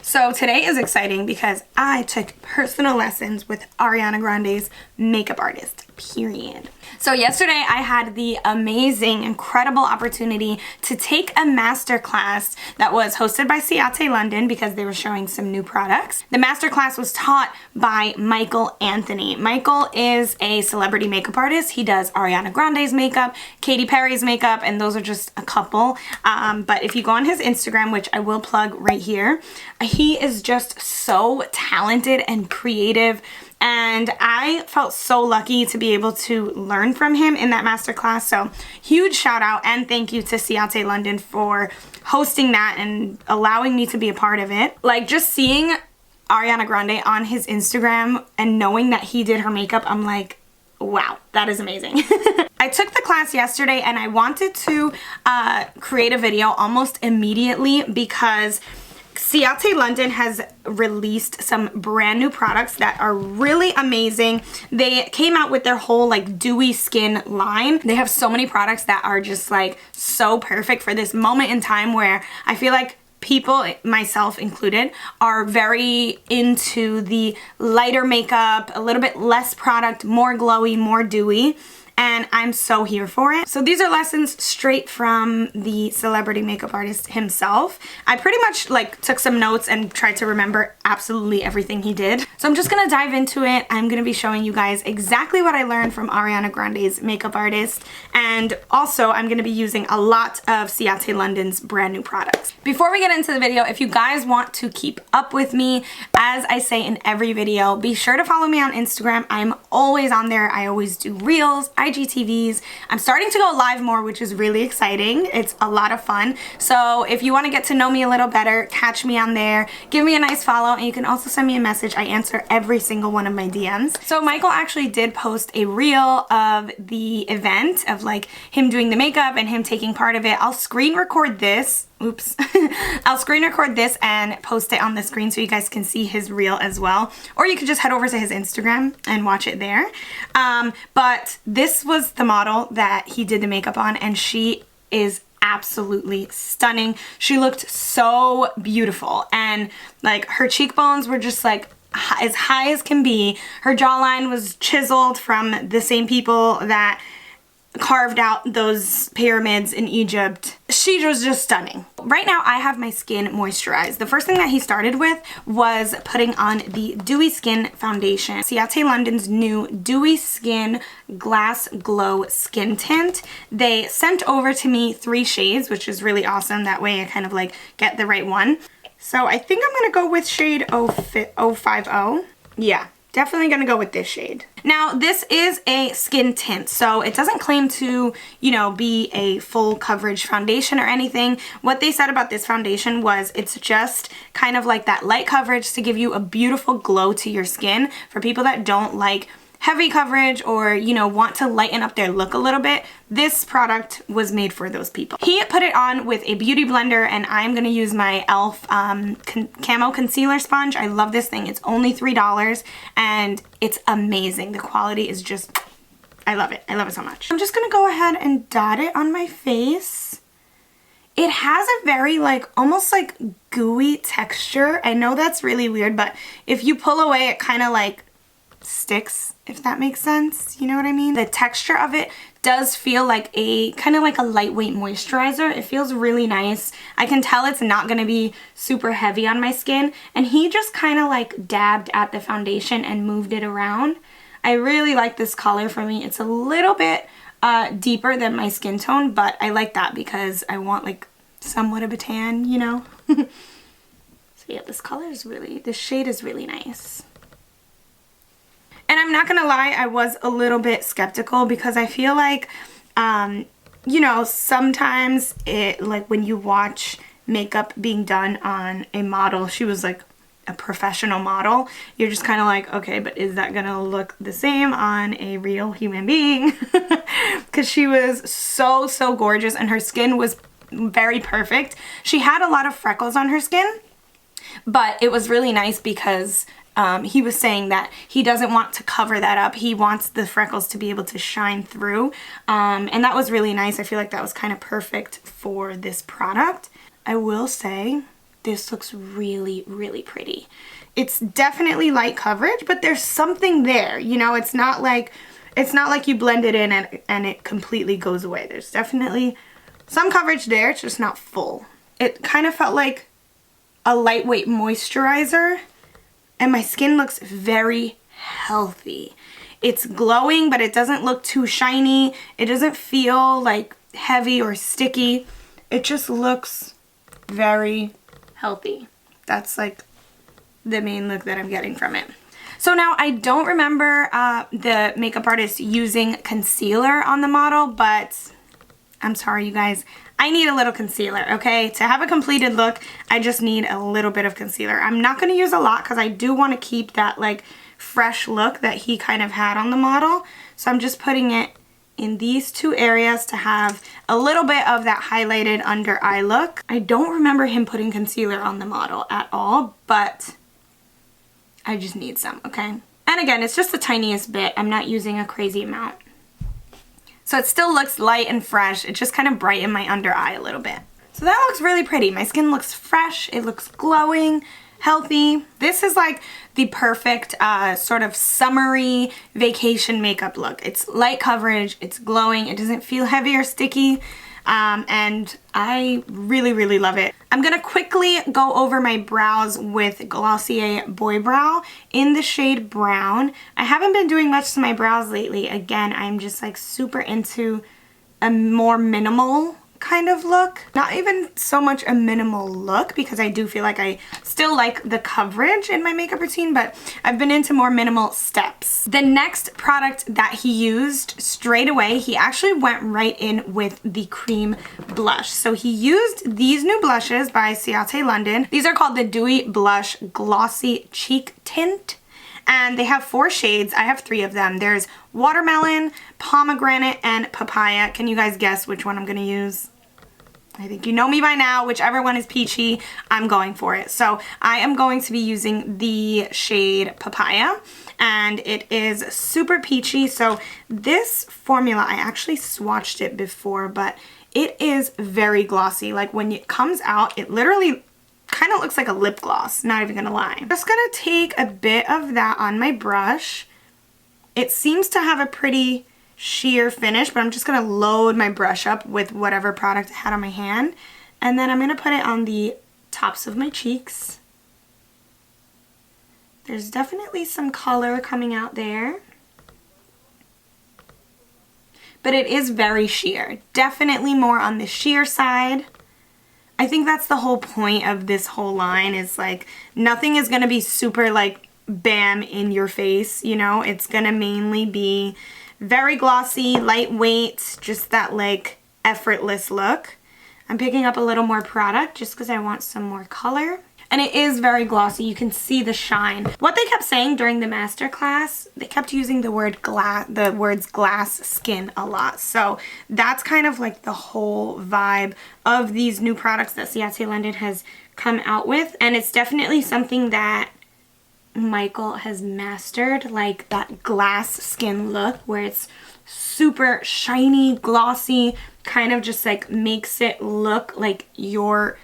So today is exciting because I took personal lessons with Ariana Grande's makeup artist, period. So yesterday I had the amazing, incredible opportunity to take a masterclass that was hosted by Ciate London because they were showing some new products. The masterclass was taught by Michael Anthony. Michael is a celebrity makeup artist. He does Ariana Grande's makeup, Katy Perry's makeup, and those are just a couple. But if you go on his Instagram, which I will plug right here, he is just so talented and creative. And I felt so lucky to be able to learn from him in that masterclass. So huge shout out and thank you to Ciate London for hosting that and allowing me to be a part of it. Like, just seeing Ariana Grande on his Instagram and knowing that he did her makeup, I'm like, wow, that is amazing. I took the class yesterday and I wanted to create a video almost immediately because Ciate London has released some brand new products that are really amazing. They came out with their whole like dewy skin line. They have so many products that are just like so perfect for this moment in time where I feel like people, myself included, are very into the lighter makeup, a little bit less product, more glowy, more dewy. And I'm so here for it. So these are lessons straight from the celebrity makeup artist himself. I pretty much like took some notes and tried to remember absolutely everything he did. So I'm just gonna dive into it. I'm gonna be showing you guys exactly what I learned from Ariana Grande's makeup artist. And also I'm gonna be using a lot of Ciate London's brand new products. Before we get into the video, if you guys want to keep up with me, as I say in every video, be sure to follow me on Instagram. I'm always on there. I always do reels, IGTVs. I'm starting to go live more, which is really exciting. It's a lot of fun. So if you want to get to know me a little better, catch me on there, give me a nice follow, and you can also send me a message. I answer every single one of my DMs. So Michael actually did post a reel of the event of like him doing the makeup and him taking part of it. I'll screen record this. Oops. I'll screen record this and post it on the screen so you guys can see his reel as well. Or you could just head over to his Instagram and watch it there. But this was the model that he did the makeup on, and she is absolutely stunning. She looked so beautiful, and like her cheekbones were just like as high as can be. Her jawline was chiseled from the same people that carved out those pyramids in Egypt. She was just stunning. Right now I have my skin moisturized. The first thing that he started with was putting on the Dewy Skin Foundation. Ciate London's new Dewy Skin Glass Glow Skin Tint. They sent over to me 3 shades, which is really awesome. That way I kind of like get the right one. So I think I'm gonna go with shade 050. Yeah. Definitely gonna go with this shade. Now, this is a skin tint, so it doesn't claim to, you know, be a full coverage foundation or anything. What they said about this foundation was it's just kind of like that light coverage to give you a beautiful glow to your skin. For people that don't like heavy coverage or, you know, want to lighten up their look a little bit, this product was made for those people. He put it on with a beauty blender, and I'm gonna use my e.l.f. Camo Concealer Sponge. I love this thing. It's only $3 and it's amazing. The quality is just, I love it. I love it so much. I'm just gonna go ahead and dot it on my face. It has a very like, almost like gooey texture. I know that's really weird, but if you pull away, it kind of like sticks, if that makes sense. You know what I mean? The texture of it does feel like a kind of like a lightweight moisturizer. It feels really nice. I can tell it's not going to be super heavy on my skin, and he just kind of like dabbed at the foundation and moved it around. I really like this color for me. It's a little bit deeper than my skin tone, but I like that because I want like somewhat of a tan, you know? So yeah, this color is really, this shade is really nice. And I'm not gonna lie, I was a little bit skeptical because I feel like, you know, sometimes like when you watch makeup being done on a model, she was like a professional model, you're just kind of like, okay, but is that gonna look the same on a real human being? Because she was so, so gorgeous, and her skin was very perfect. She had a lot of freckles on her skin, but it was really nice because he was saying that he doesn't want to cover that up. He wants the freckles to be able to shine through. And that was really nice. I feel like that was kind of perfect for this product. I will say this looks really, really pretty. It's definitely light coverage, but there's something there, you know. It's not like you blend it in and it completely goes away. There's definitely some coverage there, it's just not full. It kind of felt like a lightweight moisturizer, and my skin looks very healthy. It's glowing, but it doesn't look too shiny. It doesn't feel like heavy or sticky. It just looks very healthy. That's like the main look that I'm getting from it. So now I don't remember the makeup artist using concealer on the model, but I'm sorry you guys, I need a little concealer, okay? To have a completed look, I just need a little bit of concealer. I'm not going to use a lot because I do want to keep that like fresh look that he kind of had on the model. So I'm just putting it in these two areas to have a little bit of that highlighted under eye look. I don't remember him putting concealer on the model at all, but I just need some, okay? And again, it's just the tiniest bit. I'm not using a crazy amount. So it still looks light and fresh. It just kind of brightened my under eye a little bit. So that looks really pretty. My skin looks fresh. It looks glowing, healthy. This is like the perfect sort of summery vacation makeup look. It's light coverage. It's glowing. It doesn't feel heavy or sticky. And I really, really love it. I'm going to quickly go over my brows with Glossier Boy Brow in the shade Brown. I haven't been doing much to my brows lately. Again, I'm just like super into a more minimal kind of look. Not even so much a minimal look because I do feel like I still like the coverage in my makeup routine, but I've been into more minimal steps. The next product that he used straight away, he actually went right in with the cream blush. So he used these new blushes by Ciate London. These are called the Dewy Blush Glossy Cheek Tint. And they have 4 shades. I have 3 of them. There's watermelon, pomegranate, and papaya. Can you guys guess which one I'm going to use? I think you know me by now. Whichever one is peachy, I'm going for it. So I am going to be using the shade Papaya, and it is super peachy. So this formula, I actually swatched it before, but it is very glossy. Like when it comes out, it literally kind of looks like a lip gloss, not even gonna lie. I'm just gonna take a bit of that on my brush. It seems to have a pretty sheer finish, but I'm just gonna load my brush up with whatever product I had on my hand, and then I'm gonna put it on the tops of my cheeks. There's definitely some color coming out there, but it is very sheer. Definitely more on the sheer side. I think that's the whole point of this whole line, is like nothing is gonna be super like bam in your face, you know? It's gonna mainly be very glossy, lightweight, just that like effortless look. I'm picking up a little more product just because I want some more color. And it is very glossy. You can see the shine. What they kept saying during the masterclass, they kept using the words glass skin a lot. So that's kind of like the whole vibe of these new products that Ciate London has come out with. And it's definitely something that Michael has mastered, like that glass skin look where it's super shiny, glossy, kind of just like makes it look like your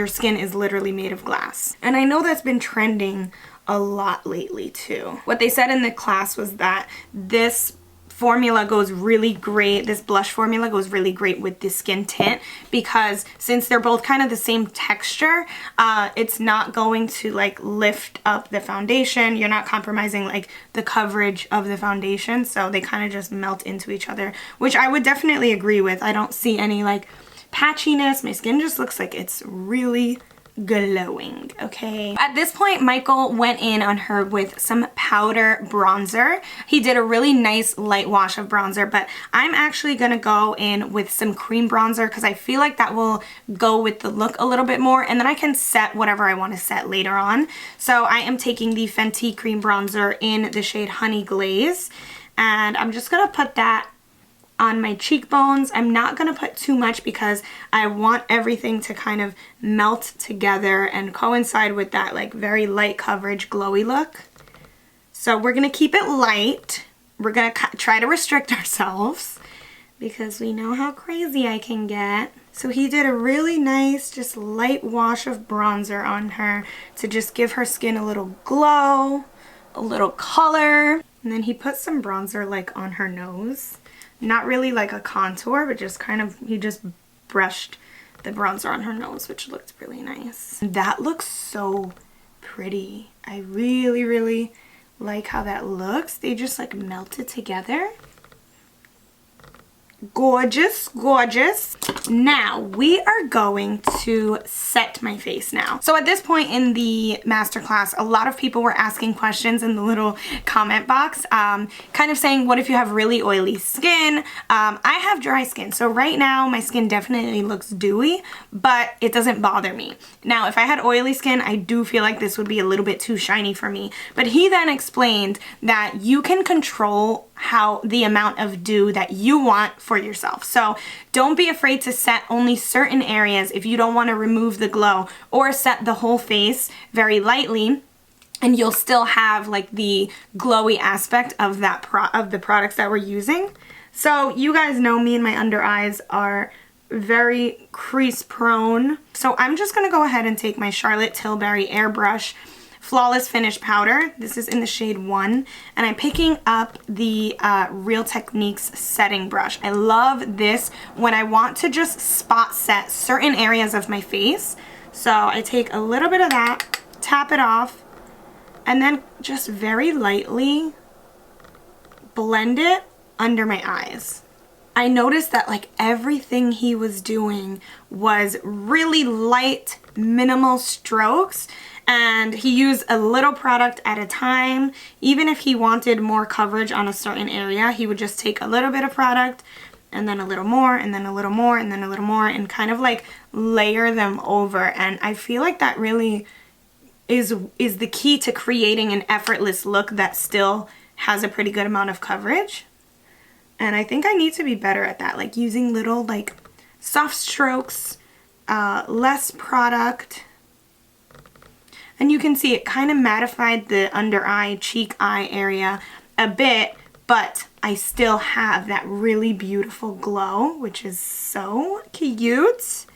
skin is literally made of glass. And I know that's been trending a lot lately too. What they said in the class was that this formula goes really great, this blush formula goes really great with the skin tint, because since they're both kind of the same texture, it's not going to like lift up the foundation. You're not compromising like the coverage of the foundation, so they kind of just melt into each other, which I would definitely agree with. I don't see any like patchiness. My skin just looks like it's really glowing, okay? At this point, Michael went in on her with some powder bronzer. He did a really nice light wash of bronzer, but I'm actually gonna go in with some cream bronzer because I feel like that will go with the look a little bit more, and then I can set whatever I want to set later on. So I am taking the Fenty cream bronzer in the shade Honey Glaze, and I'm just gonna put that on my cheekbones. I'm not going to put too much because I want everything to kind of melt together and coincide with that like very light coverage glowy look. So we're going to keep it light. We're going to try to restrict ourselves because we know how crazy I can get. So he did a really nice, just light wash of bronzer on her to just give her skin a little glow, a little color. And then he put some bronzer like on her nose. Not really like a contour, but just kind of, he just brushed the bronzer on her nose, which looked really nice. That looks so pretty. I really, really like how that looks. They just like melted together. Gorgeous, gorgeous. Now we are going to set my face now. So at this point in the masterclass, a lot of people were asking questions in the little comment box, kind of saying, what if you have really oily skin? I have dry skin, so right now my skin definitely looks dewy, but it doesn't bother me. Now, if I had oily skin, I do feel like this would be a little bit too shiny for me. But he then explained that you can control how the amount of dew that you want for yourself. So don't be afraid to set only certain areas if you don't want to remove the glow, or set the whole face very lightly and you'll still have like the glowy aspect of that of the products that we're using. So you guys know me and my under eyes are very crease prone. So I'm just going to go ahead and take my Charlotte Tilbury Airbrush Flawless Finish Powder. This is in the shade 1, and I'm picking up the Real Techniques setting brush. I love this when I want to just spot set certain areas of my face. So I take a little bit of that, tap it off, and then just very lightly blend it under my eyes. I noticed that like everything he was doing was really light, minimal strokes, and he used a little product at a time. Even if he wanted more coverage on a certain area, he would just take a little bit of product and then a little more and then a little more and then a little more and kind of like layer them over. And I feel like that really is the key to creating an effortless look that still has a pretty good amount of coverage. And I think I need to be better at that, like using little like soft strokes, less product. And you can see it kind of mattified the under eye, cheek eye area a bit, but I still have that really beautiful glow, which is so cute.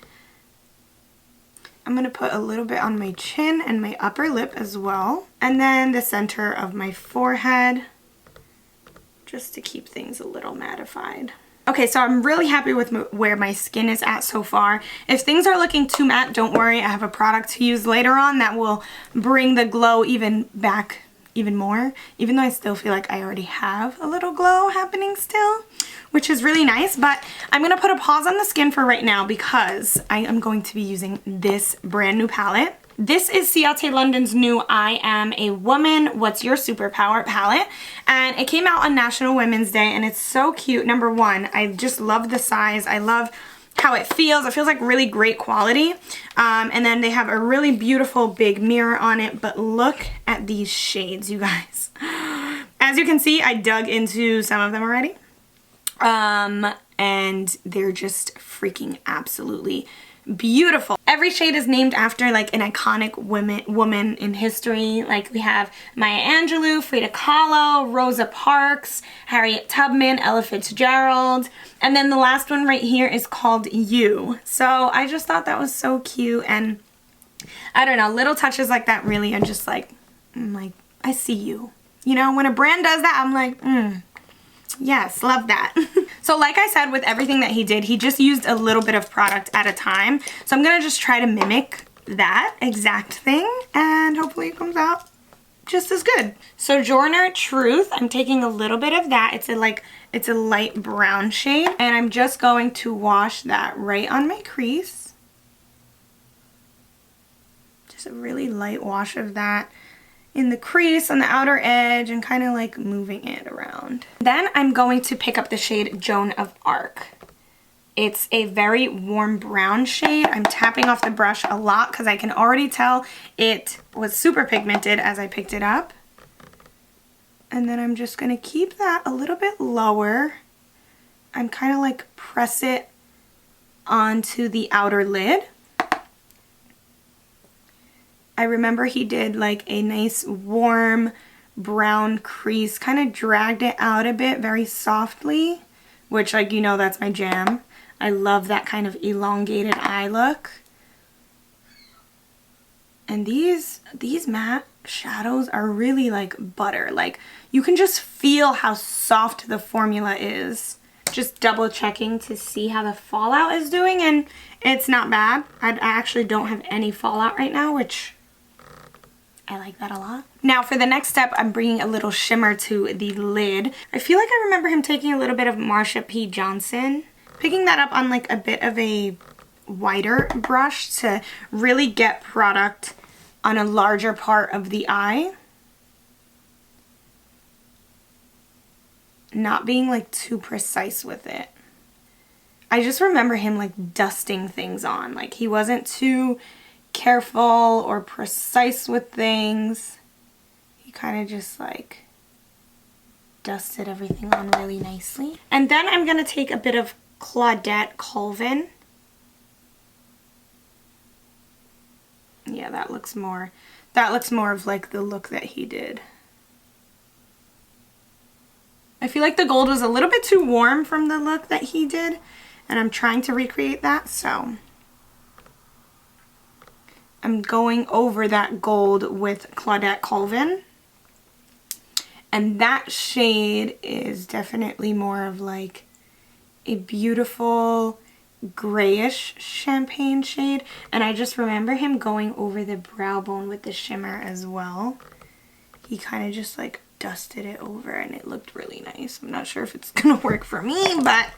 I'm going to put a little bit on my chin and my upper lip as well. And then the center of my forehead, just to keep things a little mattified. Okay, so I'm really happy with where my skin is at so far. If things are looking too matte, don't worry. I have a product to use later on that will bring the glow back even more, even though I still feel like I already have a little glow happening still, which is really nice. But I'm going to put a pause on the skin for right now because I am going to be using this brand new palette. This is Ciate London's new I Am a Woman, What's Your Superpower palette, and it came out on National Women's Day, and it's so cute. Number one, I just love the size. I love how it feels. It feels like really great quality. And then they have a really beautiful big mirror on it, but look at these shades, you guys. As you can see, I dug into some of them already. And they're just freaking absolutely beautiful. Every shade is named after like an iconic woman in history. Like we have Maya Angelou, Frida Kahlo, Rosa Parks, Harriet Tubman, Ella Fitzgerald, and then the last one right here is called You. So I just thought that was so cute, and I don't know, little touches like that really are just like, I'm like, I see you. You know, when a brand does that, I'm like, yes, love that. So like I said, with everything that he did, he just used a little bit of product at a time. So I'm going to just try to mimic that exact thing, and hopefully it comes out just as good. Sojourner Truth, I'm taking a little bit of that. It's a light brown shade, and I'm just going to wash that right on my crease. Just a really light wash of that in the crease on the outer edge and kind of like moving it around. Then I'm going to pick up the shade Joan of Arc. It's a very warm brown shade. I'm tapping off the brush a lot because I can already tell it was super pigmented as I picked it up. And then I'm just going to keep that a little bit lower. I'm kind of like press it onto the outer lid. I remember he did like a nice warm brown crease, kind of dragged it out a bit very softly, which, like, you know, that's my jam. I love that kind of elongated eye look. And these matte shadows are really like butter. Like, you can just feel how soft the formula is. Just double checking to see how the fallout is doing, and it's not bad. I actually don't have any fallout right now, which I like that a lot. Now for the next step, I'm bringing a little shimmer to the lid. I feel like I remember him taking a little bit of Marsha P. Johnson, picking that up on like a bit of a wider brush to really get product on a larger part of the eye. Not being like too precise with it. I just remember him like dusting things on. Like, he wasn't too careful or precise with things. He kind of just like dusted everything on really nicely. And then I'm going to take a bit of Claudette Colvin. Yeah, that looks more of like the look that he did. I feel like the gold was a little bit too warm from the look that he did, and I'm trying to recreate that, so I'm going over that gold with Claudette Colvin. And that shade is definitely more of like a beautiful grayish champagne shade, and I just remember him going over the brow bone with the shimmer as well. He kind of just like dusted it over and it looked really nice. I'm not sure if it's gonna work for me, but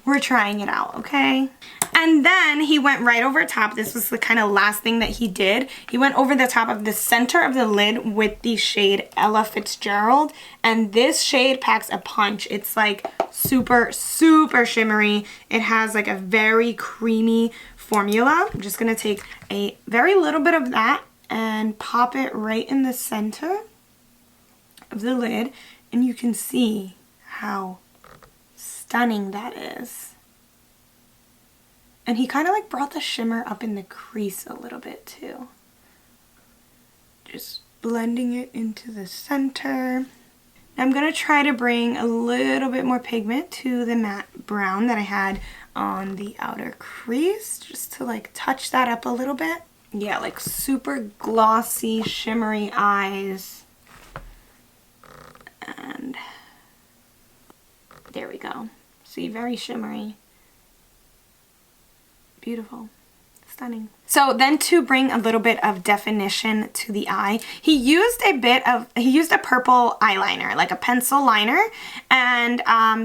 we're trying it out, okay? And then he went right over top. This was the kind of last thing that he did. He went over the top of the center of the lid with the shade Ella Fitzgerald, and this shade packs a punch. It's like super, super shimmery. It has like a very creamy formula. I'm just gonna take a very little bit of that and pop it right in the center of the lid, and you can see how stunning that is. And he kind of like brought the shimmer up in the crease a little bit too. Just blending it into the center. I'm going to try to bring a little bit more pigment to the matte brown that I had on the outer crease, just to like touch that up a little bit. Yeah, like super glossy, shimmery eyes. And there we go. See, very shimmery. Beautiful. Stunning. So then to bring a little bit of definition to the eye, he used a purple eyeliner, like a pencil liner. And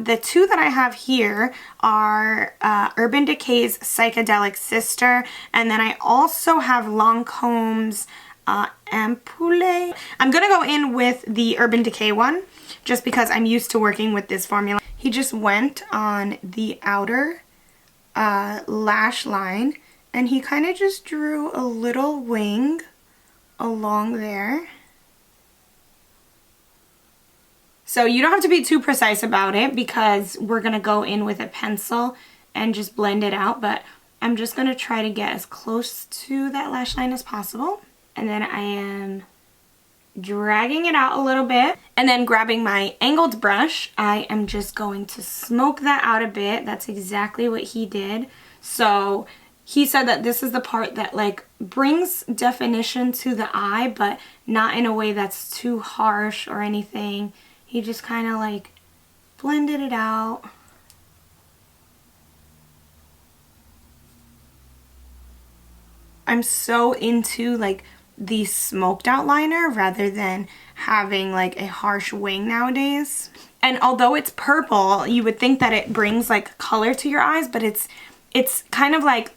the two that I have here are Urban Decay's Psychedelic Sister. And then I also have Lancome's Ampoule. I'm going to go in with the Urban Decay one, just because I'm used to working with this formula. He just went on the outer lash line, and he kind of just drew a little wing along there. So you don't have to be too precise about it, because we're going to go in with a pencil and just blend it out, but I'm just going to try to get as close to that lash line as possible. And then I am dragging it out a little bit, and then grabbing my angled brush, I am just going to smoke that out a bit. That's exactly what he did. So he said that this is the part that like brings definition to the eye, but not in a way that's too harsh or anything. He just kind of like blended it out. I'm so into like the smoked out liner rather than having like a harsh wing nowadays. And although it's purple, you would think that it brings like color to your eyes, but it's kind of like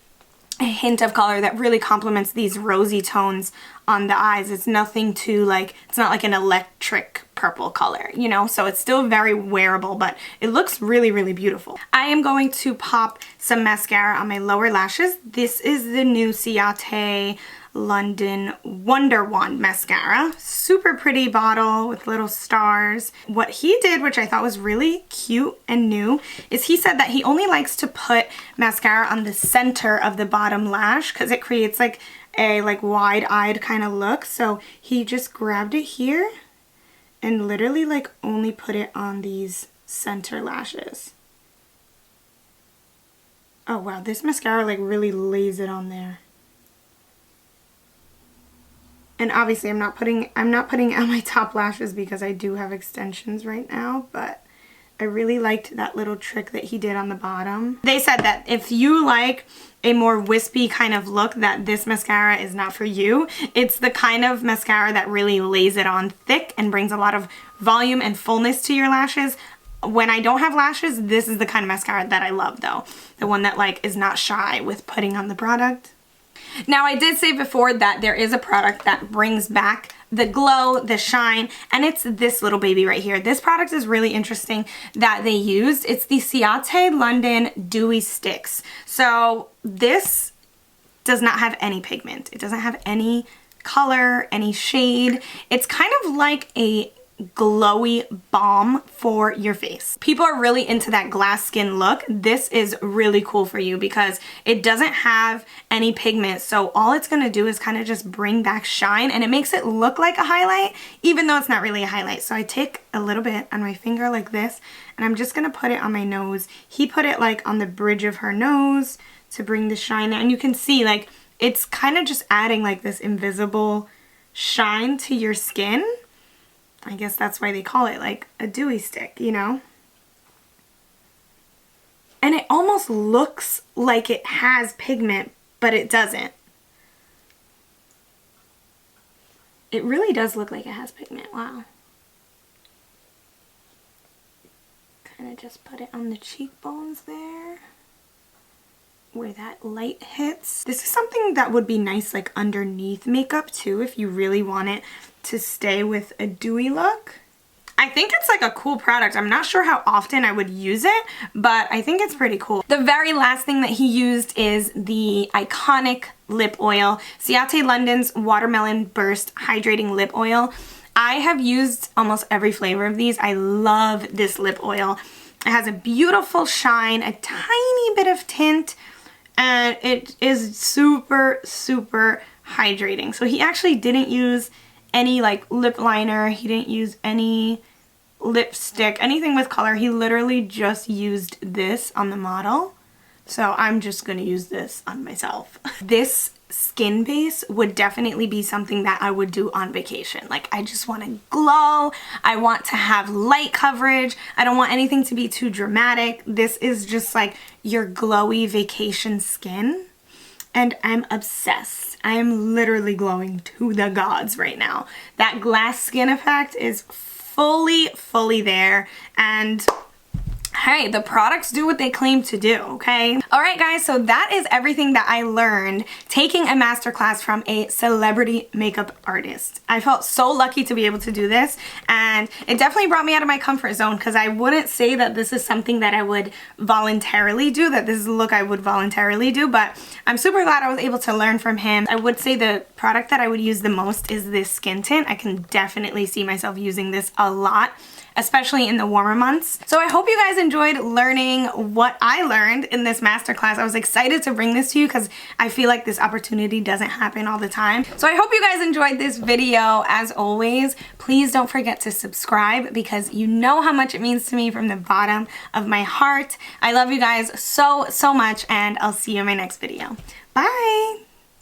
a hint of color that really complements these rosy tones on the eyes. It's nothing too like, it's not like an electric purple color, you know, so it's still very wearable, but it looks really, really beautiful. I am going to pop some mascara on my lower lashes. This is the new Ciate London Wonder Wand mascara. Super pretty bottle with little stars. What he did, which I thought was really cute and new, is he said that he only likes to put mascara on the center of the bottom lash because it creates like a wide-eyed kind of look. So he just grabbed it here and literally like only put it on these center lashes. Oh wow, this mascara like really lays it on there. And obviously I'm not putting out my top lashes because I do have extensions right now, but I really liked that little trick that he did on the bottom. They said that if you like a more wispy kind of look, that this mascara is not for you. It's the kind of mascara that really lays it on thick and brings a lot of volume and fullness to your lashes. When I don't have lashes, this is the kind of mascara that I love though. The one that like is not shy with putting on the product. Now I did say before that there is a product that brings back the glow, the shine, and it's this little baby right here. This product is really interesting that they used. It's the Ciate London Dewy Sticks. So this does not have any pigment. It doesn't have any color, any shade. It's kind of like a glowy balm for your face. People are really into that glass skin look. This is really cool for you because it doesn't have any pigment, so all it's going to do is kind of just bring back shine, and it makes it look like a highlight even though it's not really a highlight. So I take a little bit on my finger like this and I'm just going to put it on my nose. He put it like on the bridge of her nose to bring the shine there, and you can see like it's kind of just adding like this invisible shine to your skin. I guess that's why they call it like a dewy stick, you know? And it almost looks like it has pigment, but it doesn't. It really does look like it has pigment, wow. Kind of just put it on the cheekbones there, where that light hits. This is something that would be nice like underneath makeup too, if you really want it to stay with a dewy look. I think it's like a cool product. I'm not sure how often I would use it, but I think it's pretty cool. The very last thing that he used is the iconic lip oil, Ciate London's Watermelon Burst Hydrating Lip Oil. I have used almost every flavor of these. I love this lip oil. It has a beautiful shine, a tiny bit of tint, and it is super, super hydrating. So he actually didn't use any like lip liner, he didn't use any lipstick, anything with color. He literally just used this on the model. So I'm just gonna use this on myself. This skin base would definitely be something that I would do on vacation. Like I just want to glow, I want to have light coverage, I don't want anything to be too dramatic. This is just like your glowy vacation skin, and I'm obsessed. I am literally glowing to the gods right now. That glass skin effect is fully there, and hey, the products do what they claim to do, okay? Alright guys, so that is everything that I learned taking a masterclass from a celebrity makeup artist. I felt so lucky to be able to do this, and it definitely brought me out of my comfort zone because I wouldn't say that this is something that I would voluntarily do, that this is a look I would voluntarily do, but I'm super glad I was able to learn from him. I would say the product that I would use the most is this skin tint. I can definitely see myself using this a lot, especially in the warmer months. So I hope you guys enjoyed learning what I learned in this masterclass. I was excited to bring this to you because I feel like this opportunity doesn't happen all the time. So I hope you guys enjoyed this video. As always, please don't forget to subscribe because you know how much it means to me from the bottom of my heart. I love you guys so much, and I'll see you in my next video. Bye!